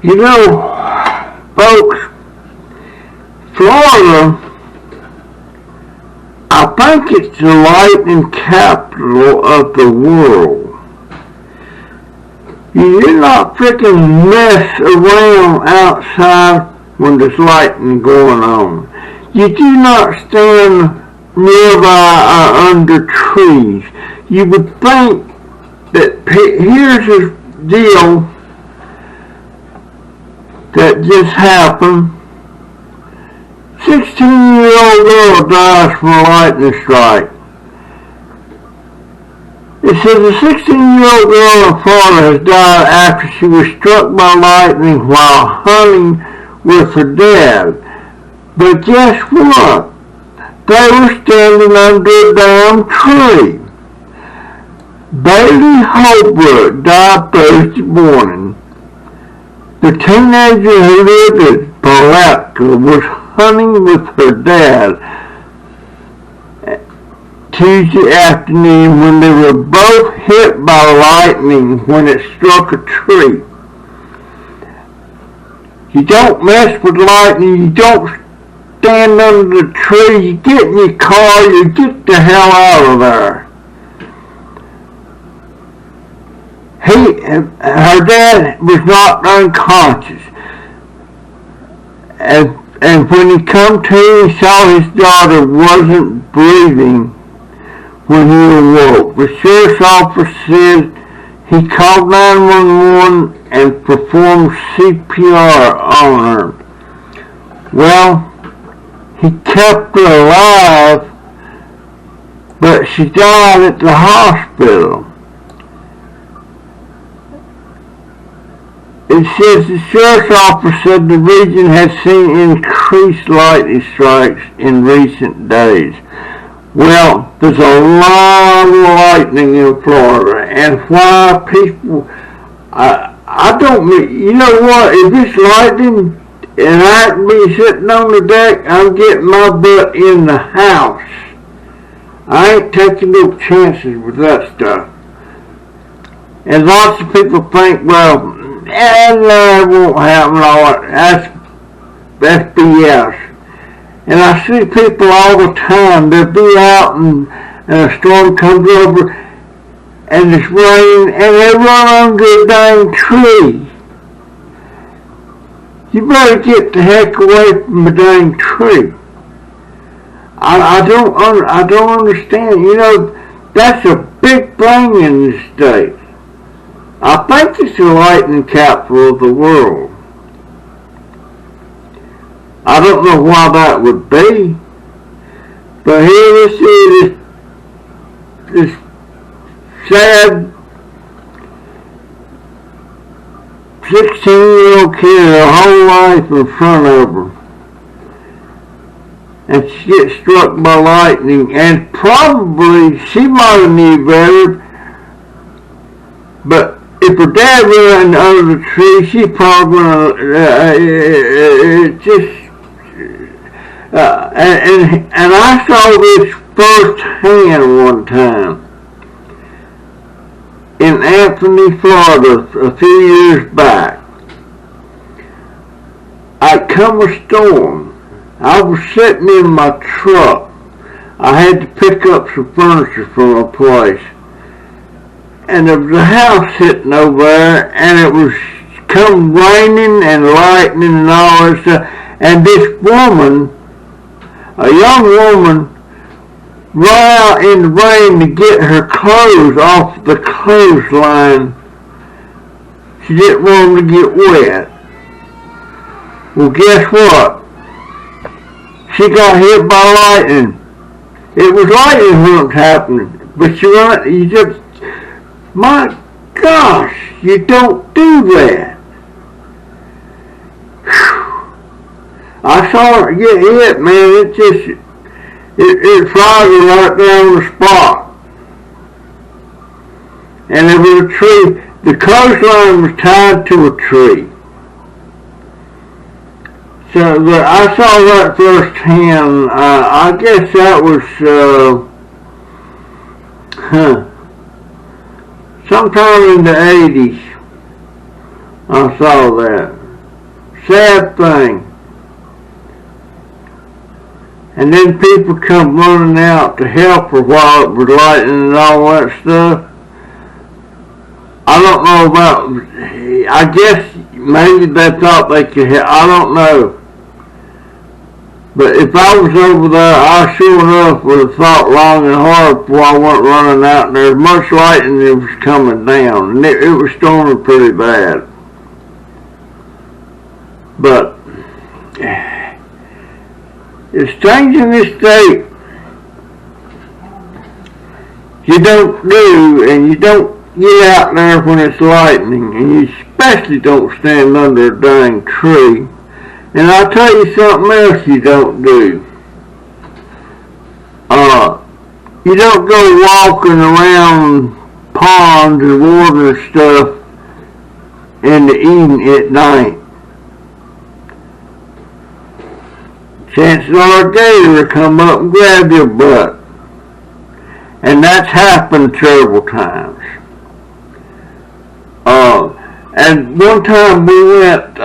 You know, folks, Florida, I think it's the lightning capital of the world. You do not freaking mess around outside when there's lightning going on. You do not stand nearby or under trees. You would think that here's a deal that just happened. 16-year-old girl dies from a lightning strike. It says a 16-year-old girl in Florida has died after she was struck by lightning while hunting with her dad. But guess what? They were standing under a damn tree. Bailey Holbrook died Thursday morning. The teenager who lived at Palatka was hunting with her dad Tuesday afternoon when they were both hit by lightning when it struck a tree. You don't mess with lightning. You don't stand under the tree. You get in your car. You get the hell out of there. Her dad was knocked unconscious. And when he come to, he saw his daughter wasn't breathing when he awoke. The sheriff's office said he called 911 and performed CPR on her. Well, he kept her alive, but she died at the hospital. It says the sheriff's office said the region has seen increased lightning strikes in recent days. Well, there's a lot of lightning in Florida, and why people, I don't, you know what, if it's lightning and I can be sitting on the deck, I'm getting my butt in the house. I ain't taking no chances with that stuff. And lots of people think, well, that won't happen, all that's BS. And I see people all the time, they'll be out and a storm comes over and it's raining and they run under a dang tree. You better get the heck away from the dang tree. I don't understand. You know, that's a big thing in the state. I think it's the lightning capital of the world. I don't know why that would be, but here we see this sad 16-year-old kid, her whole life in front of her, and she gets struck by lightning, and probably she might have knew better, but if her dad ran under the tree, she probably and I saw this firsthand one time in Anthony, Florida, a few years back. I come a storm. I was sitting in my truck. I had to pick up some furniture from a place. And there was a house sitting over there, and it was come raining and lightning and all this stuff. And this woman, a young woman, ran out in the rain to get her clothes off the clothesline. She didn't want them to get wet. Well, guess what? She got hit by lightning. It was lightning when it was happening, but you just, my gosh, you don't do that. Whew. I saw her get hit, man. It fried her right there on the spot. And there was a tree. The clothesline was tied to a tree. So I saw that firsthand. I guess that was sometime in the 80s. I saw that. Sad thing. And then people come running out to help her while it was lightning and all that stuff. I don't know about, I guess maybe they thought they could help, I don't know. But if I was over there, I sure enough would have thought long and hard before I went running out, and there was much lightning that was coming down, and it was storming pretty bad. But it's strange in this state. You don't do, and you don't get out there when it's lightning, and you especially don't stand under a dang tree. And I'll tell you something else you don't do. You don't go walking around ponds and water and stuff in the evening at night. Chances are a gator will come up and grab your butt. And that's happened several times. And one time we went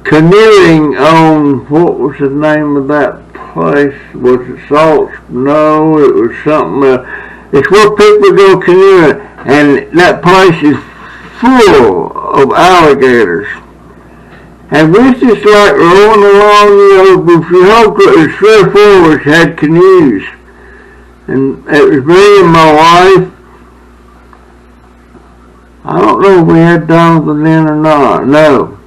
canoeing on, what was the name of that place? Was it Salt? No, it was something it's where people go canoeing, and that place is full of alligators. And we just like rolling along, if you hope it was 3 or 4 of us had canoes. And it was me and my wife. I don't know if we had Donovan then or not, no.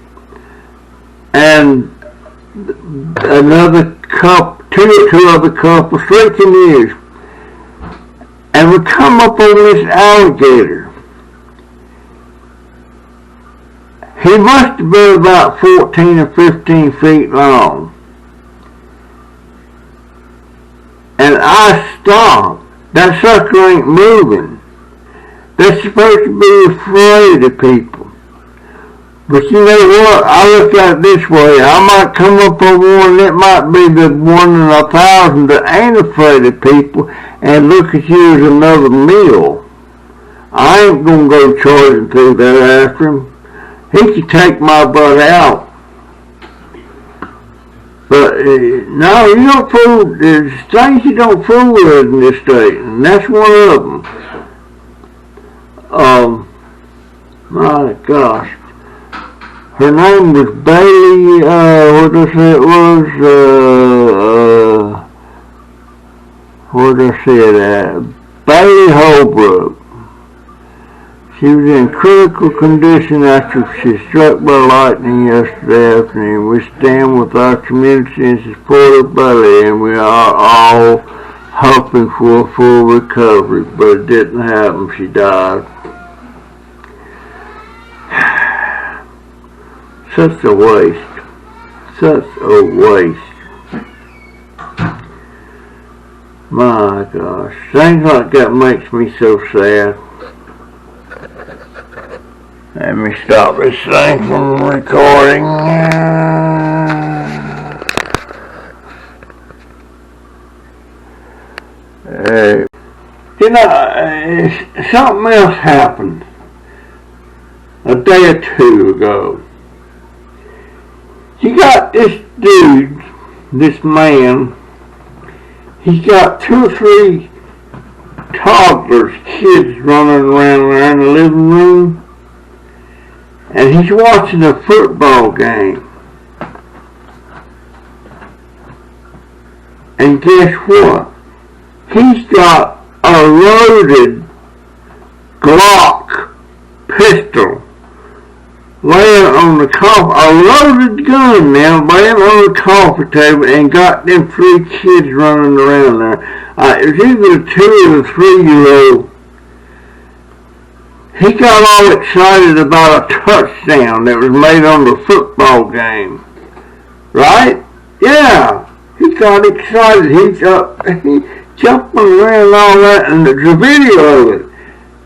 And another couple, two other couples, 3 canoes. And we come up on this alligator. He must have been about 14 or 15 feet long. And I stopped. That sucker ain't moving. They're supposed to be afraid of people. But you know what? I look at it this way. I might come up on one, and it might be the 1 in 1,000 that ain't afraid of people and look at you as another meal. I ain't gonna go charging through there after him. He could take my butt out. But no, you don't fool. There's things you don't fool with in this state, and that's one of them. My gosh. Her name was Bailey, what did I say it was? What did I say it at? Bailey Holbrook. She was in critical condition after she was struck by lightning yesterday afternoon. We stand with our community in support of Bailey, and we are all hoping for a full recovery, but it didn't happen. She died. Such a waste. Such a waste. My gosh. Things like that makes me so sad. Let me stop this thing from recording. You know, something else happened a day or 2 ago. You got this dude, this man, he's got 2 or 3 toddlers, kids running around there in the living room, and he's watching a football game. And guess what? He's got a loaded Glock pistol laying on the a loaded gun now, laying on the coffee table, and got them 3 kids running around there. It was either a 2 or a 3-year-old. He got all excited about a touchdown that was made on the football game. Right? Yeah. He got excited. He jumping around and all that, and there's a video of it.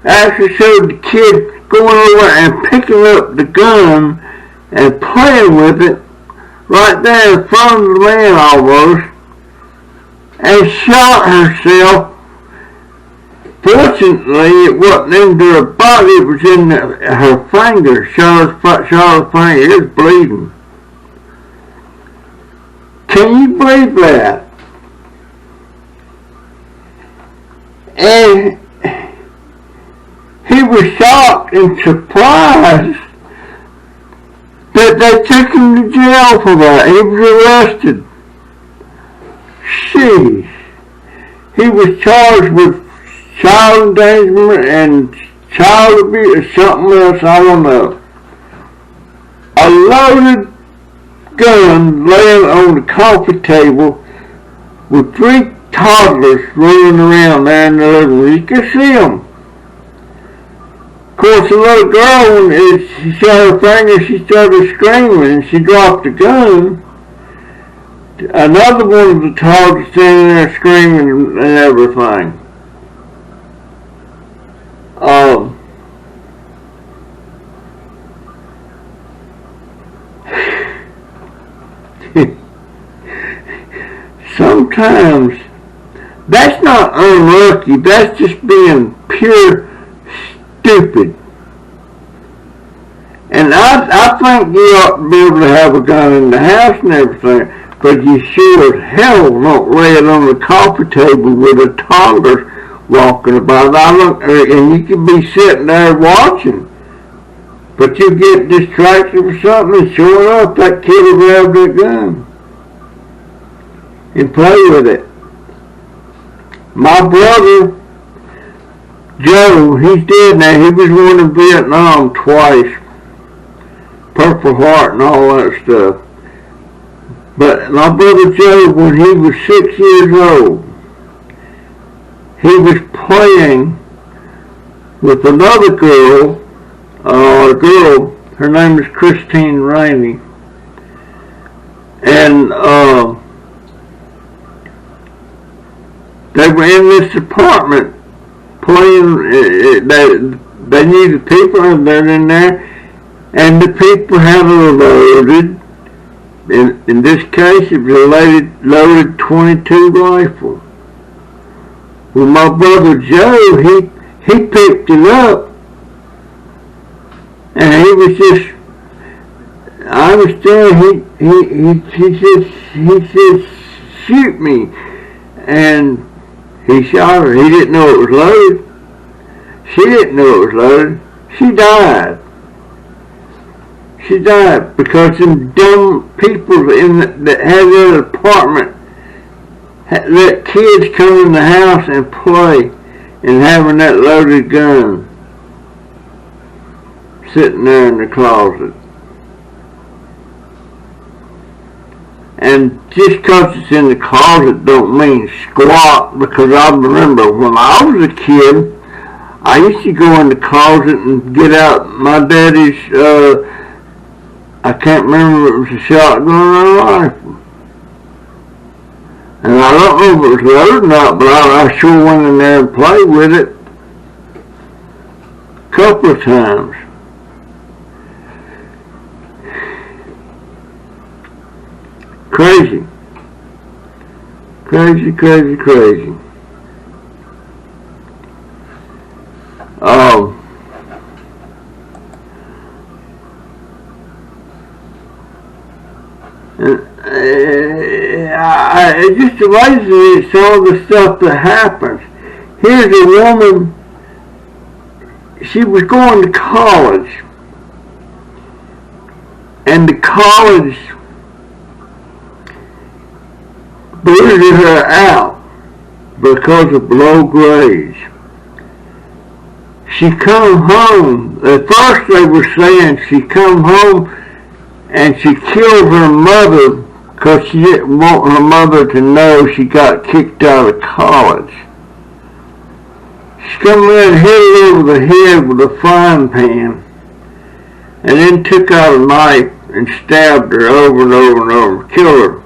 Actually showed the kid going over and picking up the gun and playing with it right there in front of the man almost, and shot herself Fortunately, it wasn't into her body, it was in her finger, Charlotte's finger. It was bleeding. Can you believe that? And he was shocked and surprised that they took him to jail for that. He was arrested. Sheesh. He was charged with child endangerment and child abuse or something else, I don't know. A loaded gun laying on the coffee table with 3 toddlers running around there in the living room. You could see them. Of course, the little girl, when she shot her finger, she started screaming and she dropped the gun. Another one of the toddlers standing there screaming and everything. Sometimes that's not unlucky, that's just being pure stupid. And I think you ought to be able to have a gun in the house and everything, but you sure as hell don't lay it on the coffee table with a toddler walking about. And you could be sitting there watching, but you get distracted with something, and sure enough, that kid will grab that gun and play with it. My brother, Joe, he's dead now. He was one in Vietnam twice. Purple Heart and all that stuff. But my brother Joe, when he was 6 years old, he was playing with another girl, her name is Christine Rainey, and they were in this apartment playing. They needed people, and they're in there, and the people had a loaded, in this case it was a loaded .22 rifle. Well, my brother Joe, he picked it up, and he was just, I was there, he said, shoot me, and he shot her. He didn't know it was loaded. She didn't know it was loaded. She died. She died because some dumb people that had that apartment let kids come in the house and play, and having that loaded gun sitting there in the closet. And just because it's in the closet don't mean squat, because I remember when I was a kid, I used to go in the closet and get out my daddy's, I can't remember if it was a shotgun or a rifle. And I don't know if it was loaded or not, but I sure went in there and played with it a couple of times. Crazy. Crazy, crazy, crazy. It's just amazing some of the stuff that happens. Here's a woman, she was going to college, and the college booted her out because of low grades. She come home. At first they were saying she come home and she killed her mother because she didn't want her mother to know she got kicked out of college. She come in and hit her over the head with a frying pan, and then took out a knife and stabbed her over and over and over, killed her.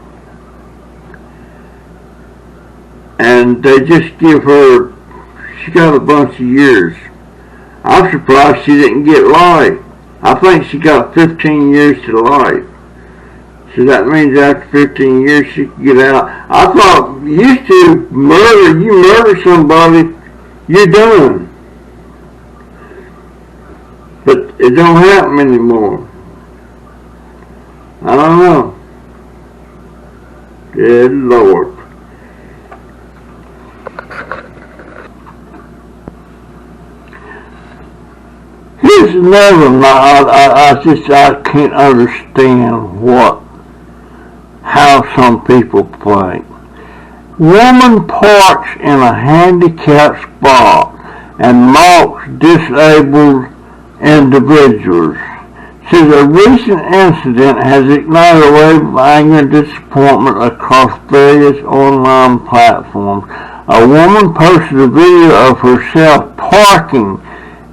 And they just give her, she got a bunch of years. I'm surprised she didn't get life. I think she got 15 years to life. So that means after 15 years she could get out. I thought, used to murder, you murder somebody, you're done. But it don't happen anymore. I don't know. Good Lord. Here's another one. I can't understand how some people think. Woman parks in a handicapped spot and mocks disabled individuals. Says a recent incident has ignited a wave of anger and disappointment across various online platforms. A woman posted a video of herself parking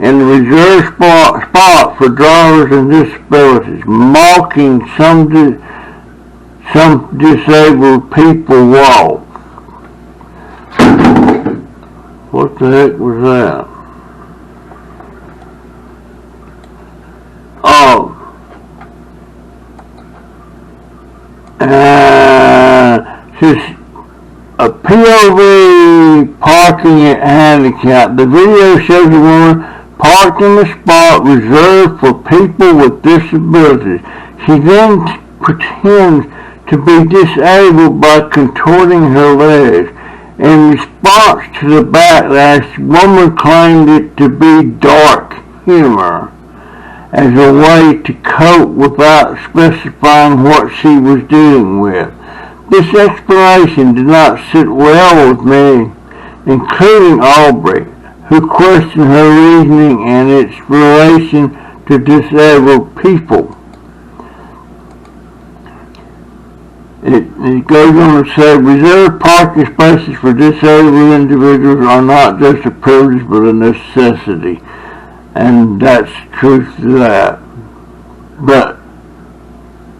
in the reserved spot for drivers and disabilities, mocking some disabled people walk. What the heck was that? Oh. Just a POV parking at Handicap. The video shows a woman parked in the spot reserved for people with disabilities. She then pretends to be disabled by contorting her legs. In response to the backlash, the woman claimed it to be dark humor as a way to cope without specifying what she was dealing with. This explanation did not sit well with many, including Aubrey, who questioned her reasoning and its relation to disabled people. It goes on to say, reserved parking spaces for disabled individuals are not just a privilege but a necessity. And that's truth to that. But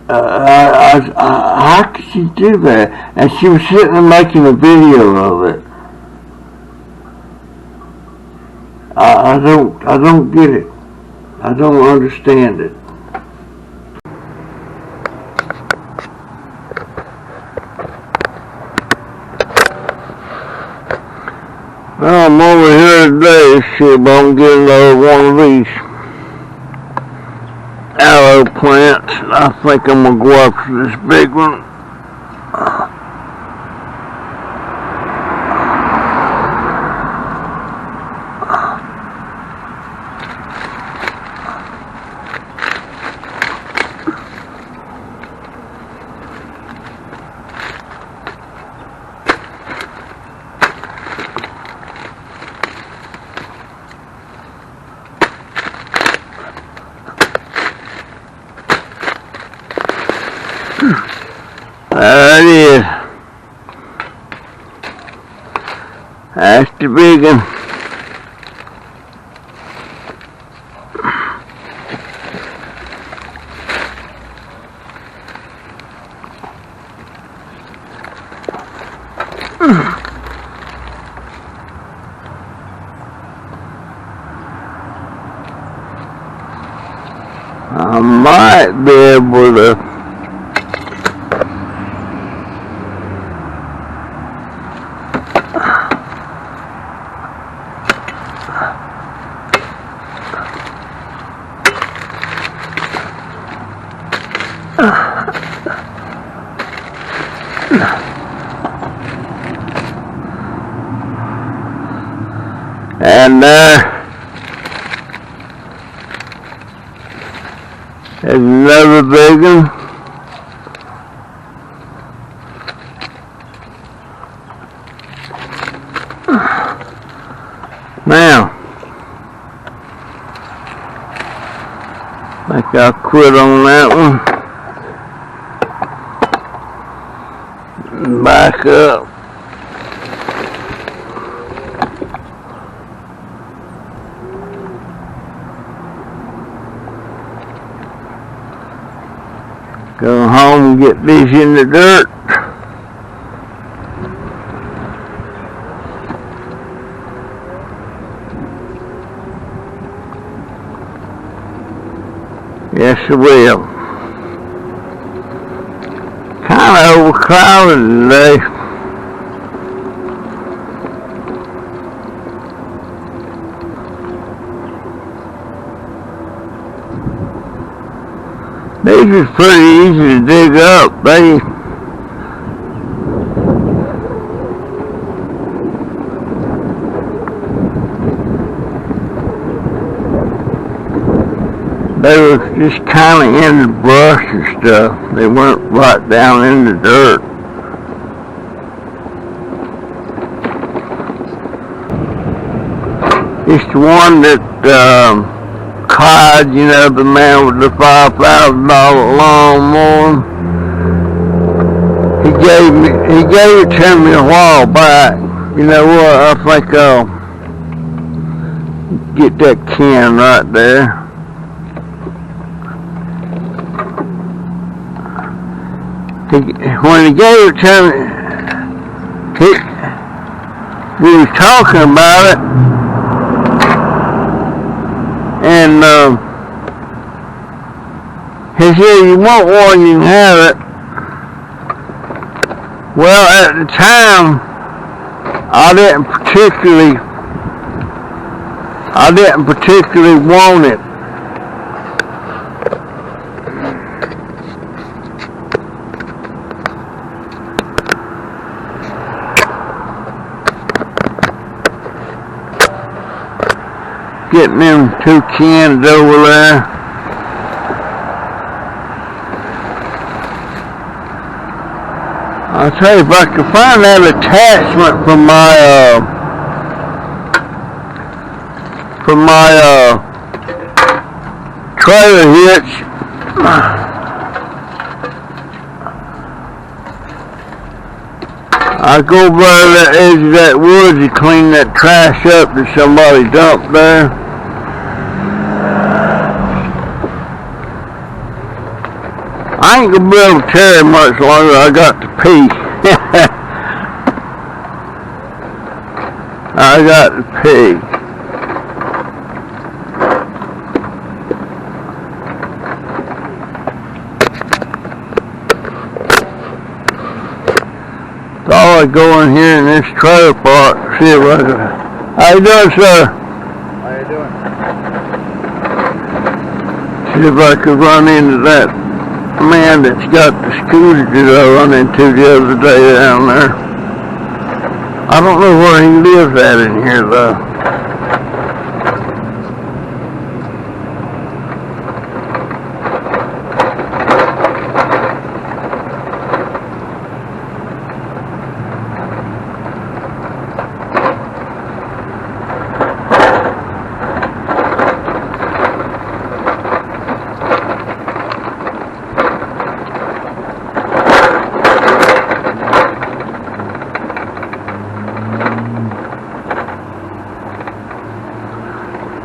how could she do that? And she was sitting there making a video of it. I don't get it. I don't understand it. Well, I'm over here today to see if I can get another one of these aloe plants. I think I'm going to go after this big one. There it is. That's the big one. I might be able to and there's another big one. Now, I think I'll quit on that one. Back up. Go home and get these in the dirt. Yes, I will. Kind of overcrowded today. These are pretty easy to dig up. They were just kind of in the brush and stuff. They weren't right down in the dirt. It's the one that Clyde, you know, the man with the $5,000 lawnmower. He gave it to me a while back. You know what? I think I'll get that can right there. When he gave it to me, we was talking about it, and he said, "You want one, you can have it." Well, at the time, I didn't particularly want it. Getting them 2 cans over there. I'll tell you, if I can find that attachment from my trailer hitch. I go over the edge of that woods to clean that trash up that somebody dumped there. I ain't gonna be able to carry much longer. I got to pee. I got to pee. Thought I'd go in here in this trailer park and see if I could. How you doing, sir? How you doing? See if I could run into that man that's got the scooter that I run into the other day down there. I don't know where he lives at in here though.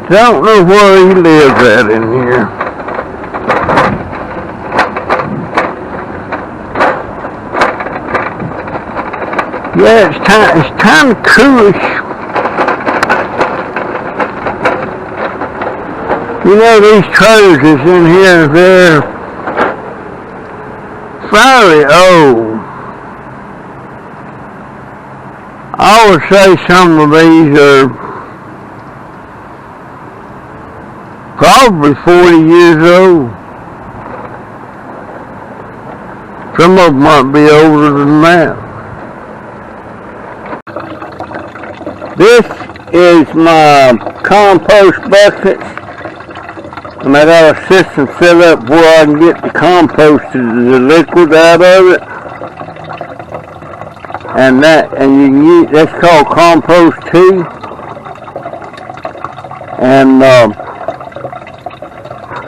Don't know where he lives at in here. Yeah, it's kind of coolish. You know, these trailers that's in here, they're fairly old. I would say some of these are probably 40 years old. Some of them might be older than that. This is my compost buckets, and I got a system set up where I can get the compost, the liquid out of it, and you can use, that's called Compost Tea, and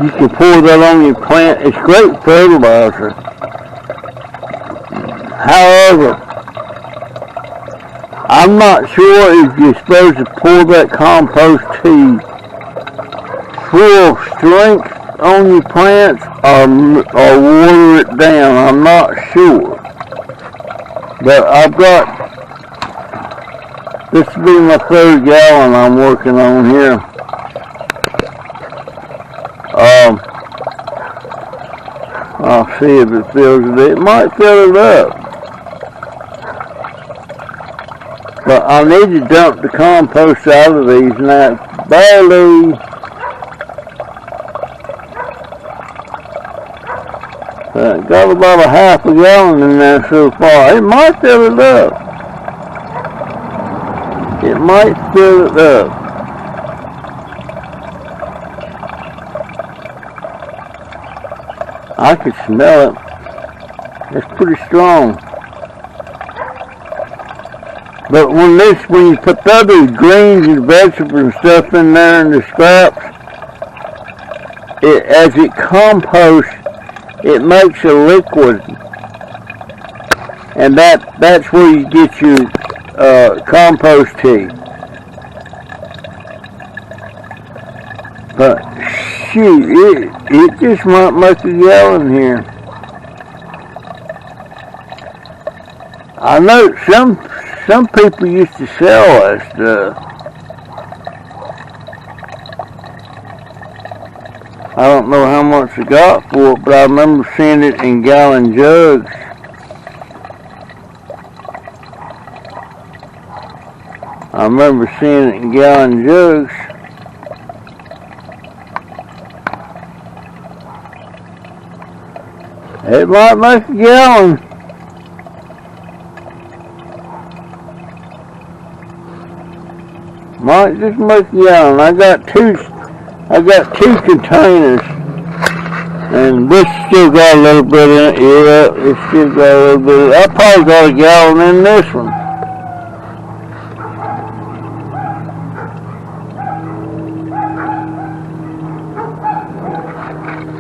you can pour that on your plant. It's great fertilizer. However, I'm not sure if you're supposed to pour that compost tea full strength on your plants or water it down. I'm not sure. But I've got, this will be my 3rd gallon I'm working on here. I'll see if it fills it. It might fill it up. But I need to dump the compost out of these, and I Got about a half a gallon in there so far. It might fill it up. It might fill it up. I could smell it. It's pretty strong. But when you put the other greens and vegetables and stuff in there and the scraps, as it composts, it makes a liquid. And that's where you get your compost tea. But shoot, it just might make a gallon here. I know some people used to sell that stuff. I don't know how much they got for it, but I remember seeing it in gallon jugs. I remember seeing it in gallon jugs. It might make a gallon. Might just make a gallon. I got two containers, and this still got a little bit in it. Yeah, it still got a little bit. I probably got a gallon in this one.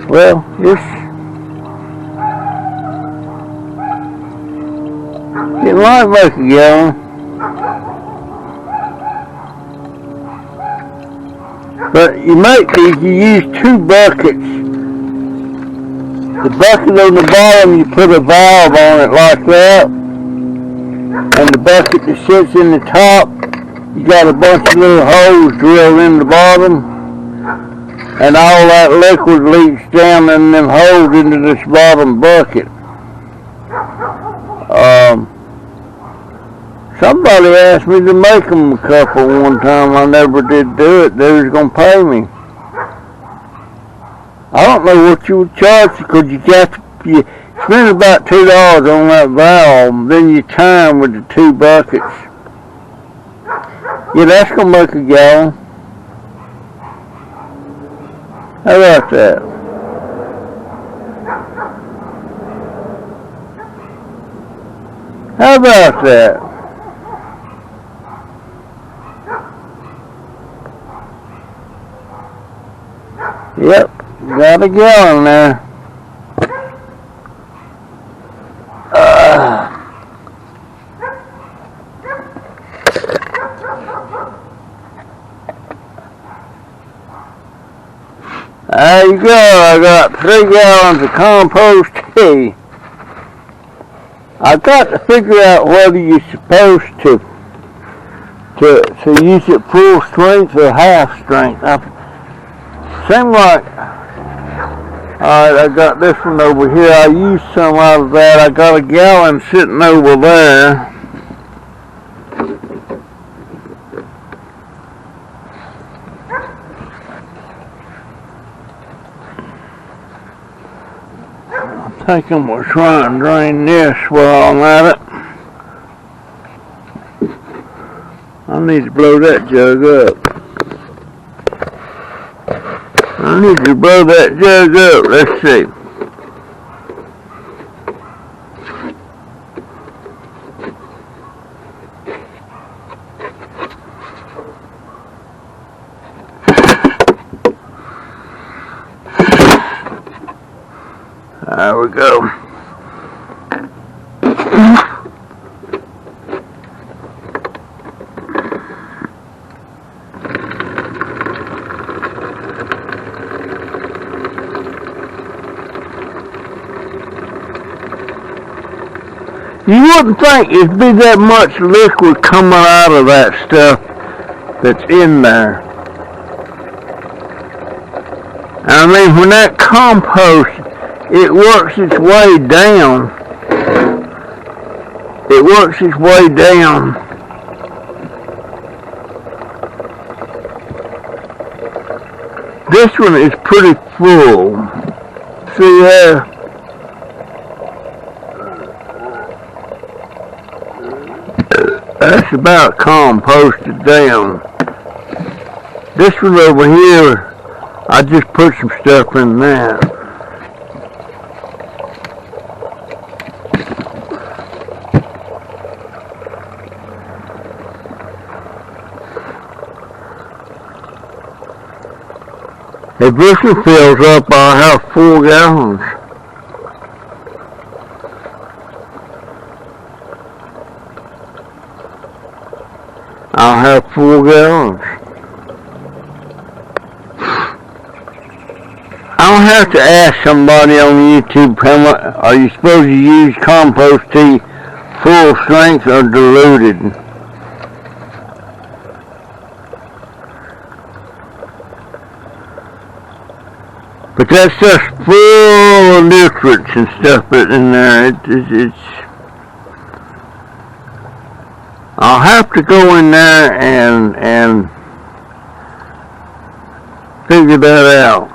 Well, it might make a gallon. But you make these, you use two buckets. The bucket on the bottom, you put a valve on it like that. And the bucket that sits in the top, you got a bunch of little holes drilled in the bottom. And all that liquid leaks down in them holes into this bottom bucket. Somebody asked me to make them a couple one time. I never did do it. They was going to pay me. I don't know what you would charge because you spend about $2 on that valve. Then you time with the two buckets. Yeah, that's going to make a gallon. How about that? How about that? Yep, got a gallon there. There you go, I got 3 gallons of compost tea. I got to figure out whether you're supposed to use it full strength or half strength. Seems like, alright, I got this one over here. I used some out of that. I got a gallon sitting over there. I think I'm going to try and drain this while I'm at it. I need to blow that jug up. I need to blow that jug up. Let's see. There we go. You wouldn't think it'd be that much liquid coming out of that stuff that's in there. I mean, when that compost, it works its way down. It works its way down. This one is pretty full. See there? That's about composted down. This one over here, I just put some stuff in that. If this one fills up, I'll have 4 gallons. I'll have 4 gallons. I'll have to ask somebody on YouTube how much are you supposed to use compost tea, full strength or diluted. But that's just full of nutrients and stuff in there. It's I'll have to go in there and figure that out.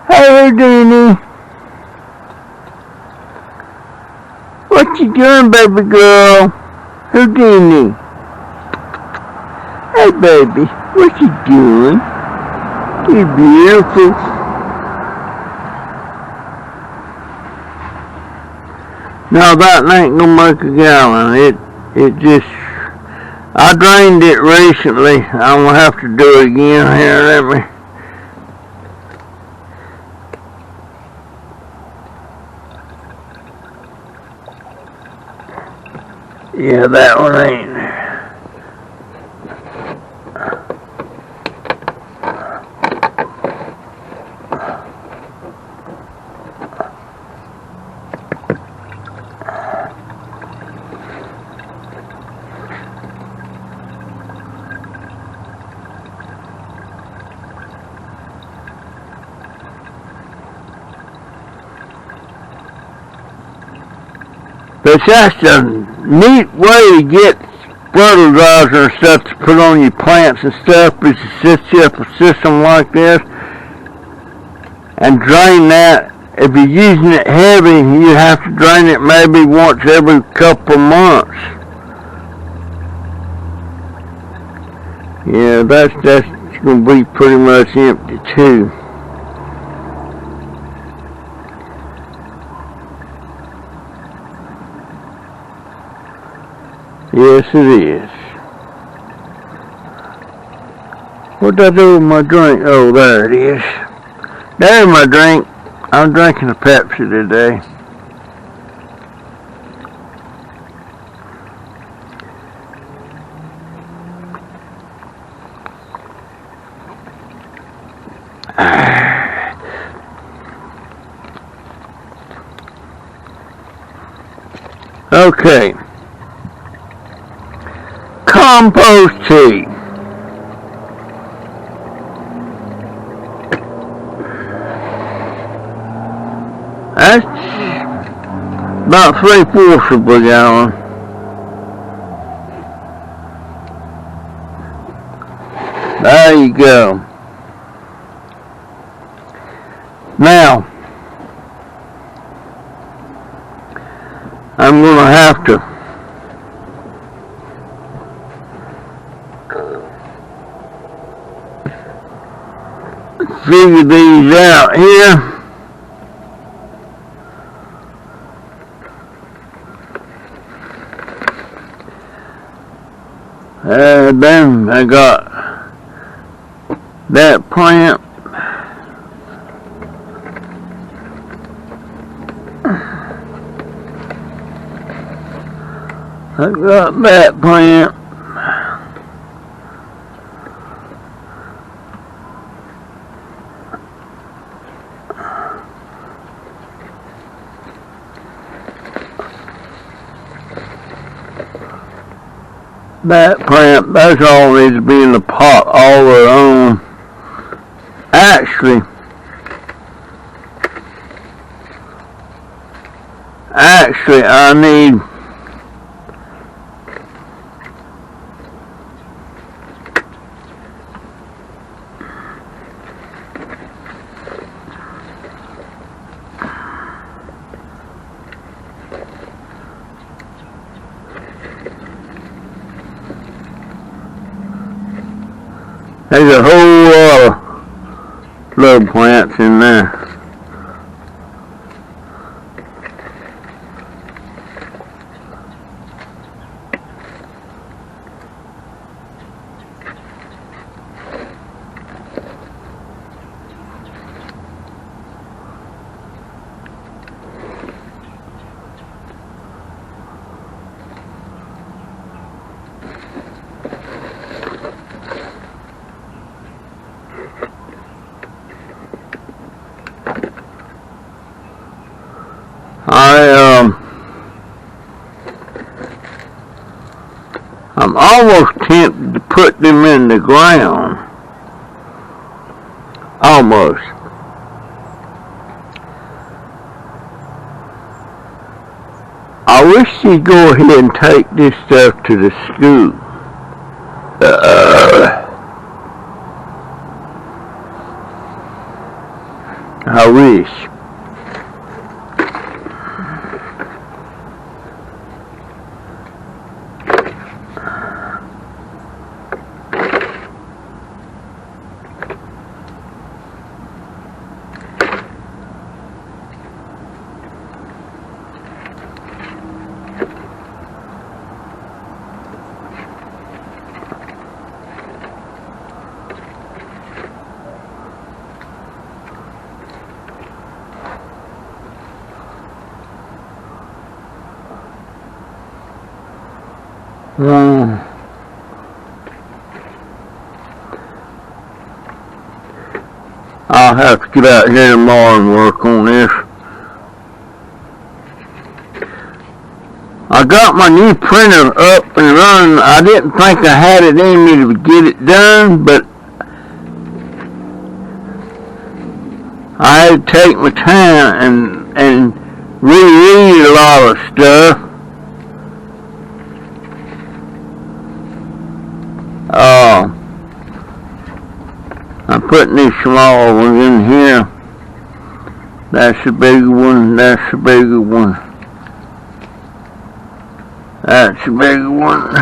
Hey, Houdini. What you doing, baby girl? Houdini. Hey, baby. What you doing? You're beautiful. No, that ain't gonna make a gallon. It just, I drained it recently. I'm gonna have to do it again here. Let me. Yeah, that one ain't. But that's a neat way to get fertilizer and stuff to put on your plants and stuff, is to set you up a system like this and drain that. If you're using it heavy, you have to drain it maybe once every couple of months. Yeah, that's going to be pretty much empty too. Yes, it is. What did I do with my drink? Oh, there it is. There's my drink. I'm drinking a Pepsi today. Okay. Compost tea. That's about 3/4 of a gallon. There you go. Now, I'm going to have to figure these out here. Then I got that plant. I got that plant. That plant, that's all needs to be in the pot all their own. Actually, I need There's a whole lot of little plants in there. I'm almost tempted to put them in the ground. Almost. I wish you'd go ahead and take this stuff to the school. I wish. I'll have to get out here tomorrow and work on this. I got my new printer up and running. I didn't think I had it in me to get it done, but I had to take my time and reread a lot of stuff. I'm putting these small ones in here. That's the bigger one, that's the bigger one. That's the bigger one.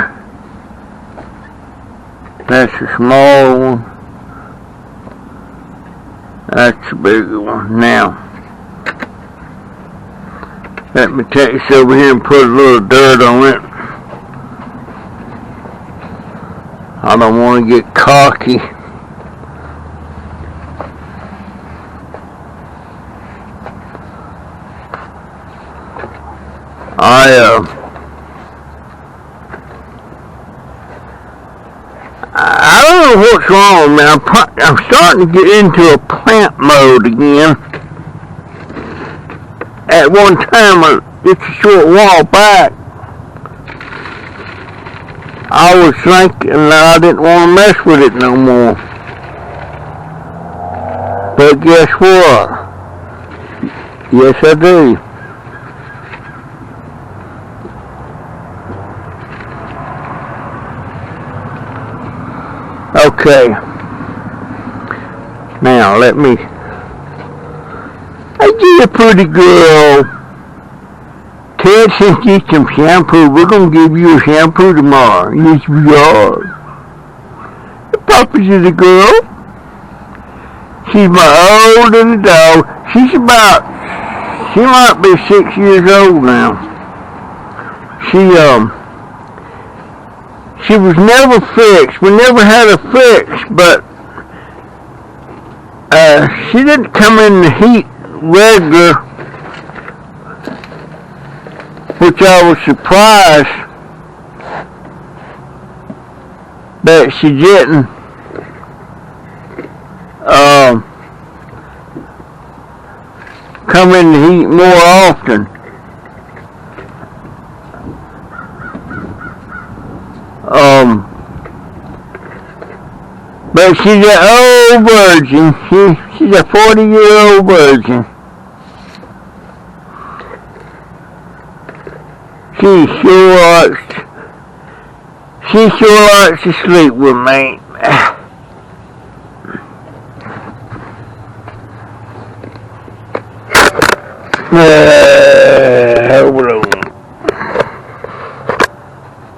That's the small one. That's the bigger one. Now, let me take this over here and put a little dirt on it. I don't want to get cocky. I don't know what's wrong with me. I'm starting to get into a plant mode again. At one time, just a short while back, I was thinking that I didn't want to mess with it no more. But guess what? Yes, I do. Okay. Now, let me... Hey, dear pretty girl. Ted sent you some shampoo. We're going to give you a shampoo tomorrow. Yes, we are. The puppy's is a girl. She's my oldest dog. She might be 6 years old now. She was never fixed. We never had her fixed, but she didn't come in the heat regular, which I was surprised that she didn't. Come in the heat more often. But she's an old virgin. She's a 40-year-old virgin. She sure likes to sleep with me.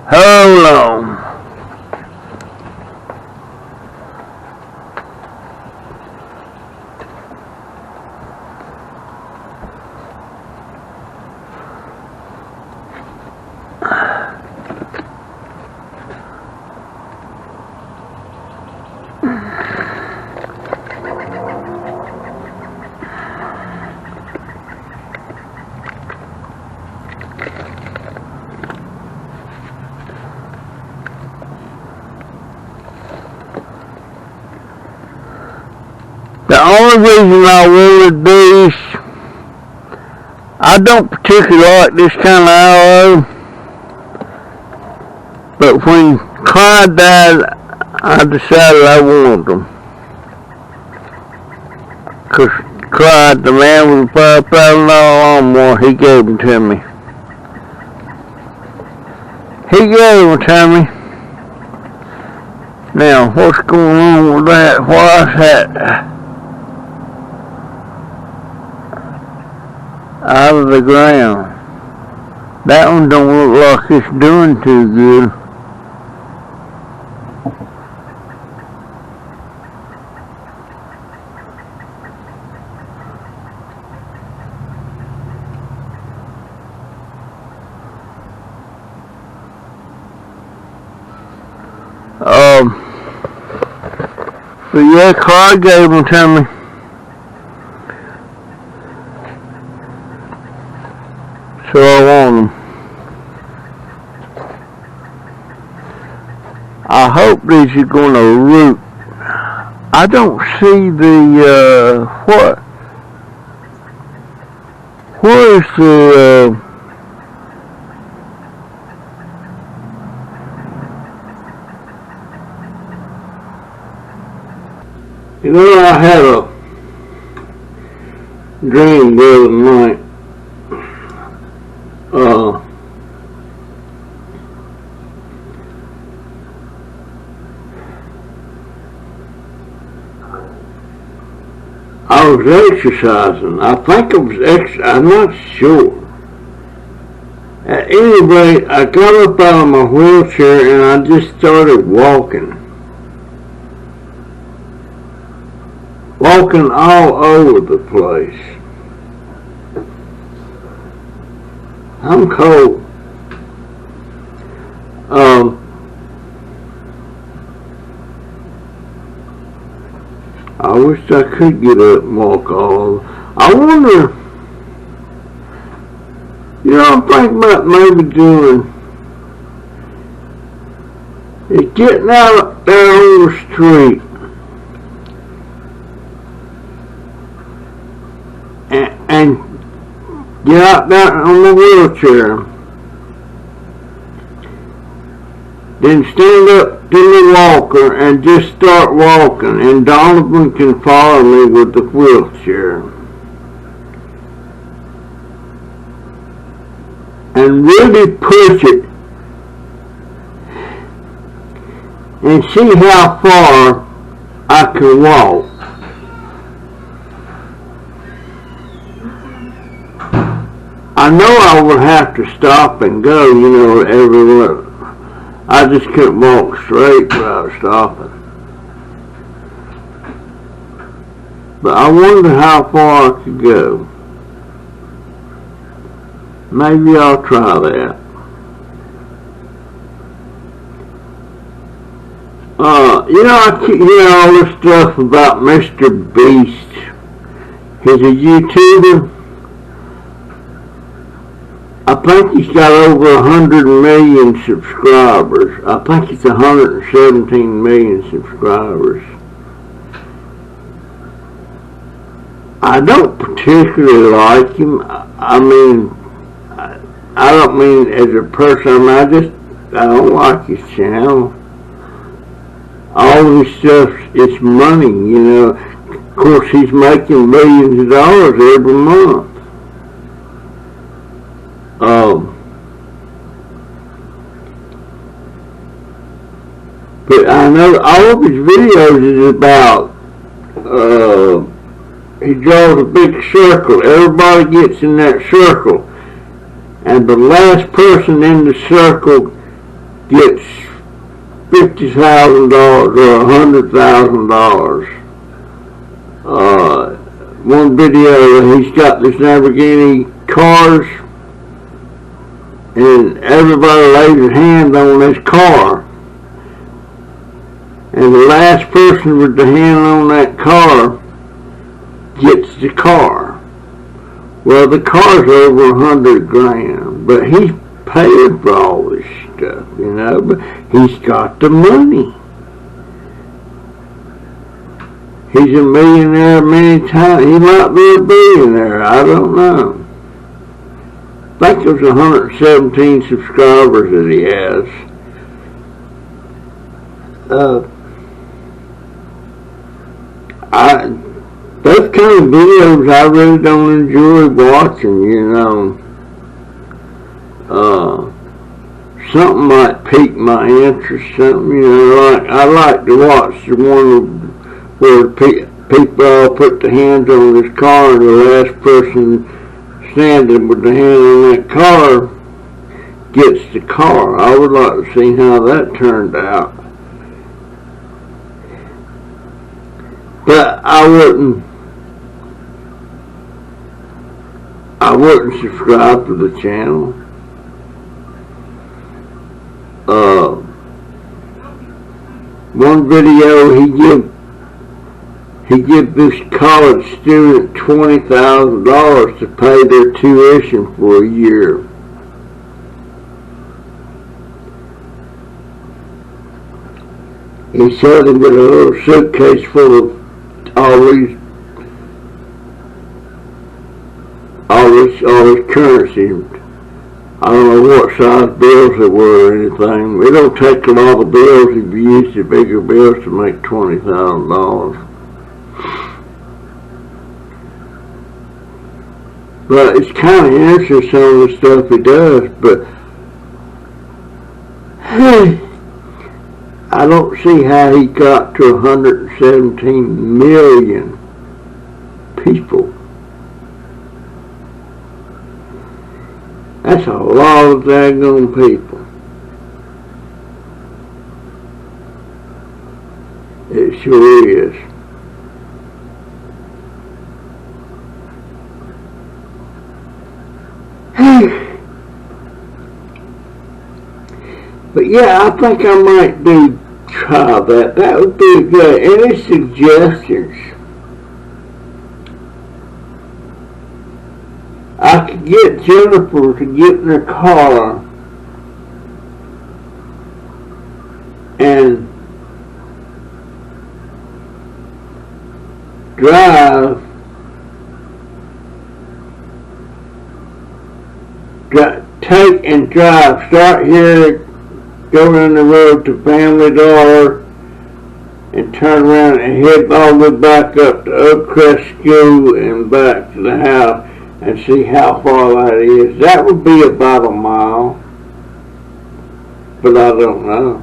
Hold on. The only reason I wanted these, I don't particularly like this kind of aloe, but when Clyde died, I decided I wanted them. Because Clyde, the man with the $5,000 lawnmower, he gave them to me. He gave them to me. Now, what's going on with that? Why is that out of the ground? That one don't look like it's doing too good. But yeah, Clyde gave them to me. So I want them. I hope these are going to root. I don't see the, where is the, you know, I had a dream the other night. I was exercising. I think I was exercising. I'm not sure. At any rate, I got up out of my wheelchair and I just started walking. Walking all over the place. I'm cold. I wish I could get up and walk all over. I wonder, you know, I'm thinking about maybe doing is getting out there on the street and get out there on the wheelchair, then stand up to the walker and just start walking, and Donovan can follow me with the wheelchair. And really push it and see how far I can walk. I know I would have to stop and go, you know, everywhere. I just couldn't walk straight without stopping. But I wonder how far I could go. Maybe I'll try that. You know, I keep hearing all this stuff about MrBeast. He's a YouTuber. I think he's got over 100 million subscribers. I think it's 117 million subscribers. I don't particularly like him. I mean, I don't mean as a person. I don't like his channel. All this stuff is money, you know. Of course, he's making millions of dollars every month. But I know all of his videos is about, he draws a big circle. Everybody gets in that circle. And the last person in the circle gets $50,000 or $100,000. One video, he's got this Lamborghini cars, and everybody lays their hands on this car. And the last person with the hand on that car gets the car. Well, the car's over 100 grand, but he's paying for all this stuff, you know, but he's got the money. He's a millionaire many times. He might be a billionaire. I don't know. I think there's 117 subscribers that he has. Those kind of videos I really don't enjoy watching, you know. Something might pique my interest, something, you know, like I like to watch the one where people all put their hands on this car and the last person standing with the hand on that car gets the car. I would like to see how that turned out. But I wouldn't subscribe to the channel. One video he give this college student $20,000 to pay their tuition for a year. He showed him with a little suitcase full of all this currency. I don't know what size bills it were or anything. It don't take a lot of bills if you use the bigger bills to make $20,000. But it's kind of interesting some of the stuff he does, but I don't see how he got to 117 million people. That's a lot of daggone people. It sure is. But yeah, I think I might try that. That would be good. Any suggestions? I could get Jennifer to get in her car and drive start here, go down the road to Family Dollar and turn around and head all the way back up to Oakcrest School and back to the house and see how far that is. That would be about a mile, but I don't know.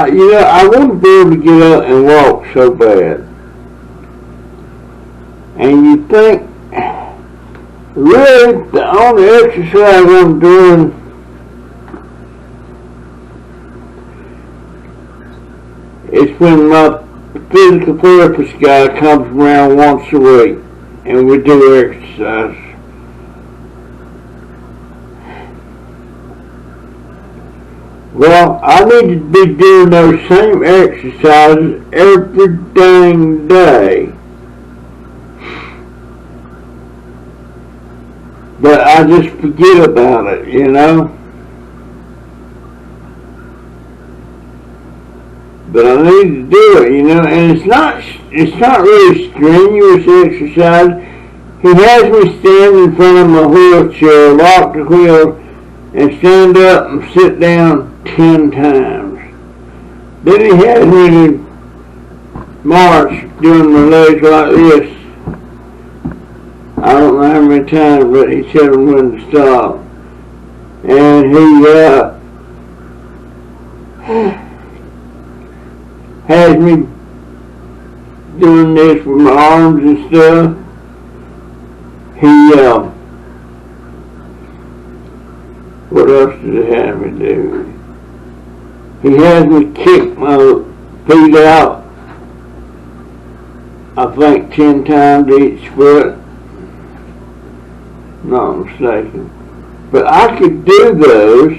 You know, I wouldn't be able to get up and walk so bad. And you think, really, the only exercise I'm doing is when my physical therapist guy comes around once a week and we do exercise. Well, I need to be doing those same exercises every dang day. But I just forget about it, you know. But I need to do it, you know, and it's not really strenuous exercise. He has me stand in front of my wheelchair, lock the wheel, and stand up and sit down 10 times. Then he has me to march doing my legs like this. I don't know how many times, but he said when to stop. And he has me doing this with my arms and stuff. What else did he have me do? He has me kick my feet out, I think 10 times each foot. Not mistaken. But I could do those.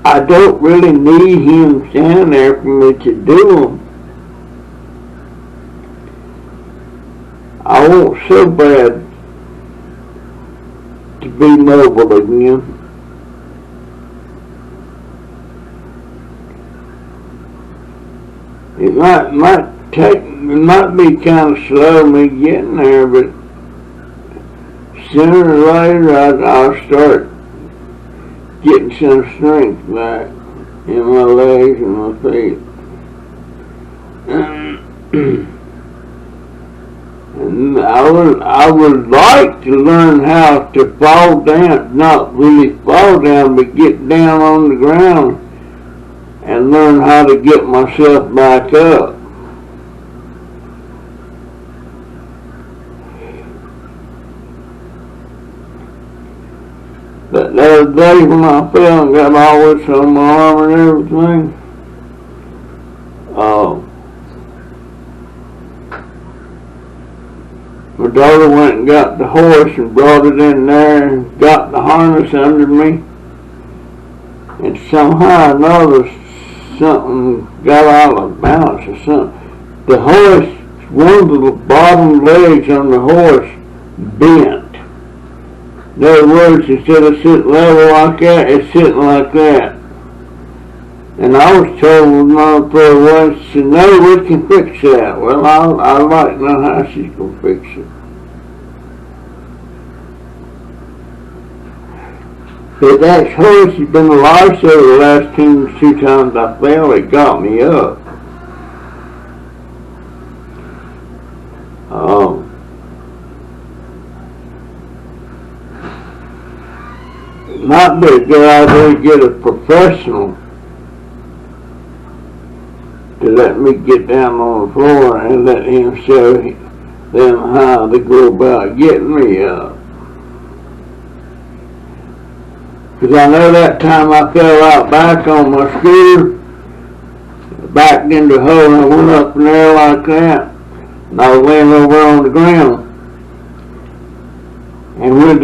I don't really need him standing there for me to do them. I want so bad be mobile again. It might be kind of slow me getting there, but sooner or later I'll start getting some strength back in my legs and my feet. And I would like to learn how to fall down, not really fall down, but get down on the ground and learn how to get myself back up. But the other day when I fell and got all this on my arm and everything, my daughter went and got the horse and brought it in there and got the harness under me. And somehow or another, something got out of balance or something. The horse, one of the bottom legs on the horse bent. In other words, instead of sitting level like that, it's sitting like that. And I was told with my prayer once, she said, no, we can fix that. Well, I'd like to know how she's going to fix it. But that horse has been a lifesaver the last two times I fell. It got me up. It might be a good idea to get a professional to let me get down on the floor and let him show them how to go about getting me up. Because I know that time I fell out back on my scooter, backed into a hole and I went up in there like that, and I was laying over on the ground. And when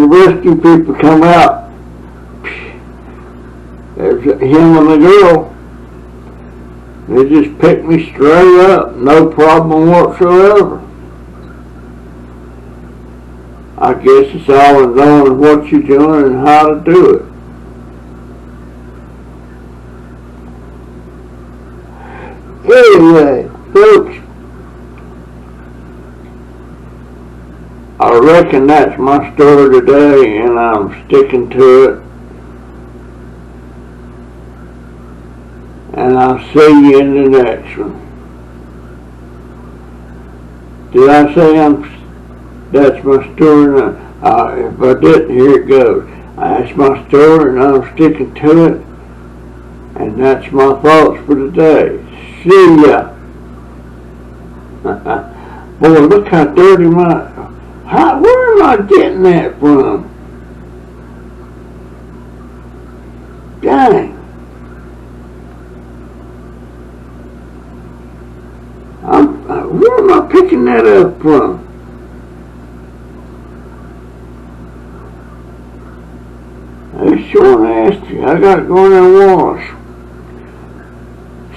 the rescue people come out, there's him and the girl. They just picked me straight up, no problem whatsoever. I guess it's all in knowing what you're doing and how to do it. Anyway, folks, I reckon that's my story today, and I'm sticking to it. And I'll see you in the next one. Did I say that's my story? If I didn't, here it goes. That's my story, and I'm sticking to it. And that's my thoughts for today. See ya. Boy, look how dirty where am I getting that from? Dang. Where am I picking that up from? It's sure nasty. I gotta go in there and wash.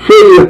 See ya.